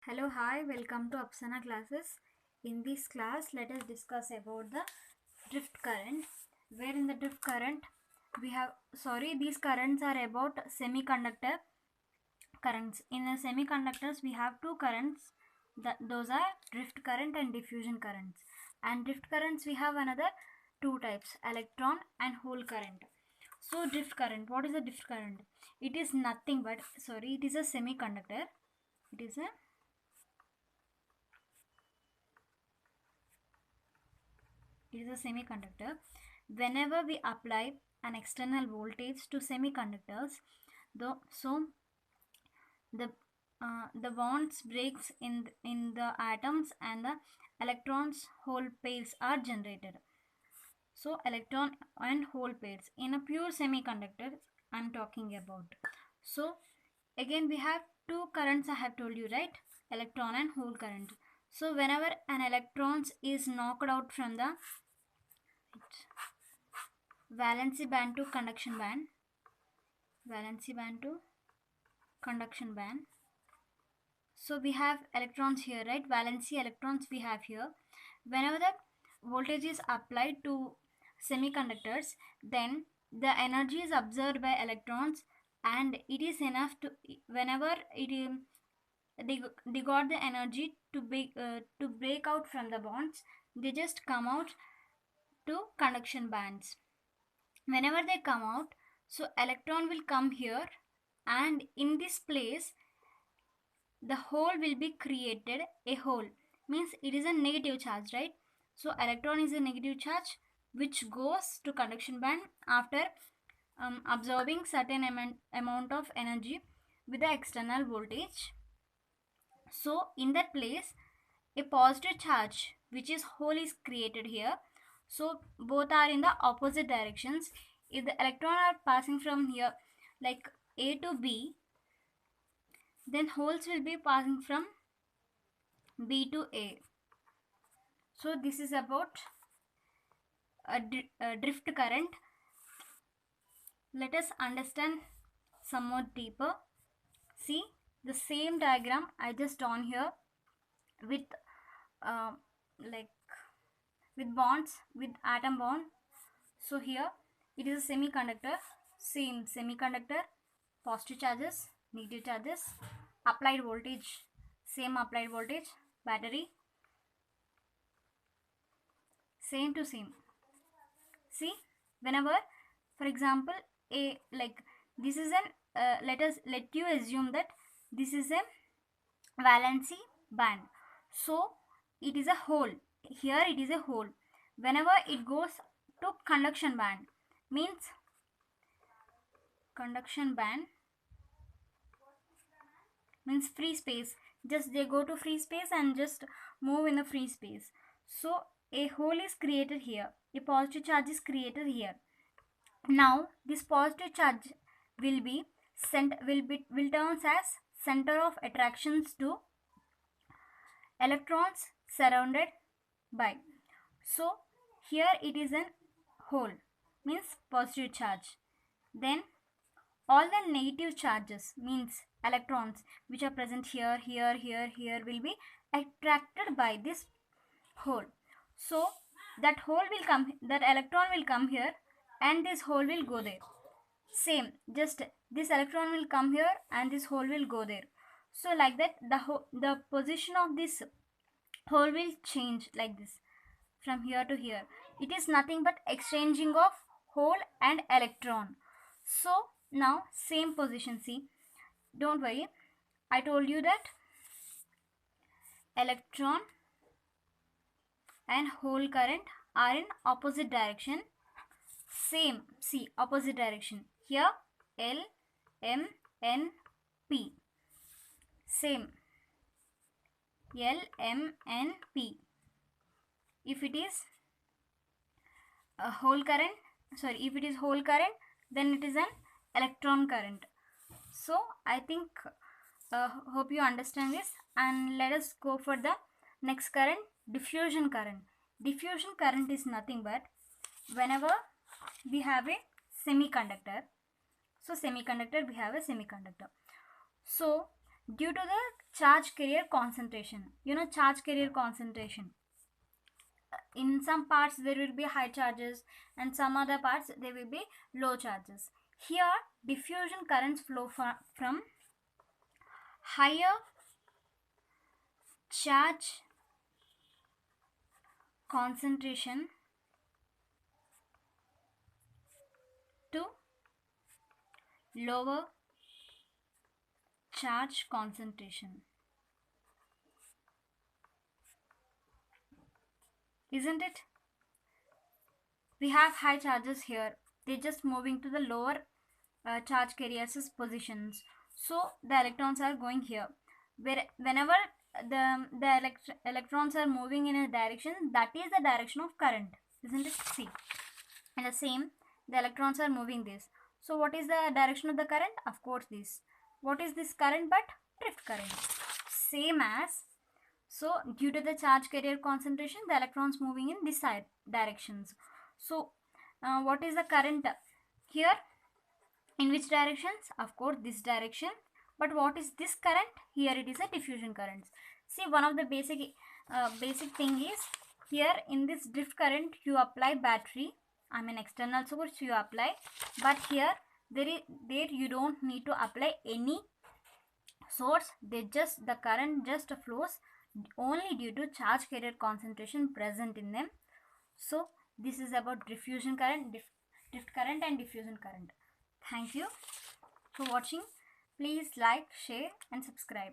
Hello, hi, welcome to Apsana classes. In this class, let us discuss about the drift current. Where in the drift current, these currents are about semiconductor currents. In the semiconductors, we have two currents. Those are drift current and diffusion currents. And drift currents, we have another two types: electron and hole current. So, drift current. What is a drift current? It is nothing but it is a semiconductor. It is a It is a semiconductor. Whenever we apply an external voltage to semiconductors, though, so the the bonds breaks in the atoms and the electrons hole pairs are generated. So electron and hole pairs in a pure semiconductor I'm talking about. So again we have two currents I have told you, right? Electron and hole current. So whenever an electron is knocked out from the valency band to conduction band, valency band to conduction band, so we have electrons here, right? Valency electrons we have here. Whenever the voltage is applied to semiconductors, then the energy is absorbed by electrons, and it is enough to whenever they got the energy to break out from the bonds, they just come out to conduction bands. Whenever they come out, so electron will come here, and in this place the hole will be created. A hole means it is a negative charge, right? So electron is a negative charge which goes to conduction band after absorbing certain amount of energy with the external voltage. So in that place a positive charge which is hole is created here. So both are in the opposite directions. If the electron are passing from here like A to B, then holes will be passing from B to A. So this is about a drift current. Let us understand some more deeper. See the same diagram I just drawn here with uh, like with bonds, with atom bond. So here it is a semiconductor, same semiconductor, positive charges, negative charges, applied voltage, same applied voltage, battery, same to same. See, whenever for example a like this is an let you assume that this is a valency band. So it is a hole. Here it is a hole. Whenever it goes to conduction band, means conduction band means free space. Just they go to free space and just move in the free space. So a hole is created here. A positive charge is created here. Now this positive charge will be will turns as center of attractions to electrons surrounded by. So here it is an hole, means positive charge. Then all the negative charges, means electrons which are present here, here will be attracted by this hole. So that hole will come, that electron will come here, and this hole will go there. Same, just this electron will come here and this hole will go there. So like that the position of this hole will change like this from here to here. It is nothing but exchanging of hole and electron. So now same position, see, don't worry, I told you that electron and hole current are in opposite direction. Same, see, opposite direction. Here L, M, N, P. Same, L, M, N, P. If it is a hole current, if it is hole current, then it is an electron current. So I think hope you understand this, and let us go for the next current, diffusion current. Diffusion current is nothing but whenever we have a semiconductor. So semiconductor, we have a semiconductor. So due to the charge carrier concentration. You know, charge carrier concentration. In some parts there will be high charges, and some other parts there will be low charges. Here diffusion currents flow from higher charge concentration to lower charge concentration. Isn't it? We have high charges here. They're just moving to the lower charge carriers positions. So the electrons are going here. Whenever the electrons are moving in a direction, that is the direction of current. Isn't it? See. And the same, the electrons are moving this. So what is the direction of the current? Of course this. What is this current but drift current? Same as, so due to the charge carrier concentration, the electrons moving in this side directions. So what is the current here? In which directions? Of course this direction. But what is this current? Here it is a diffusion current. See, one of the basic thing is, here in this drift current you apply battery, I mean external source you apply, but here there you don't need to apply any source. The current just flows only due to charge carrier concentration present in them. So this is about diffusion current, drift current and diffusion current. Thank you for watching. Please like, share and subscribe.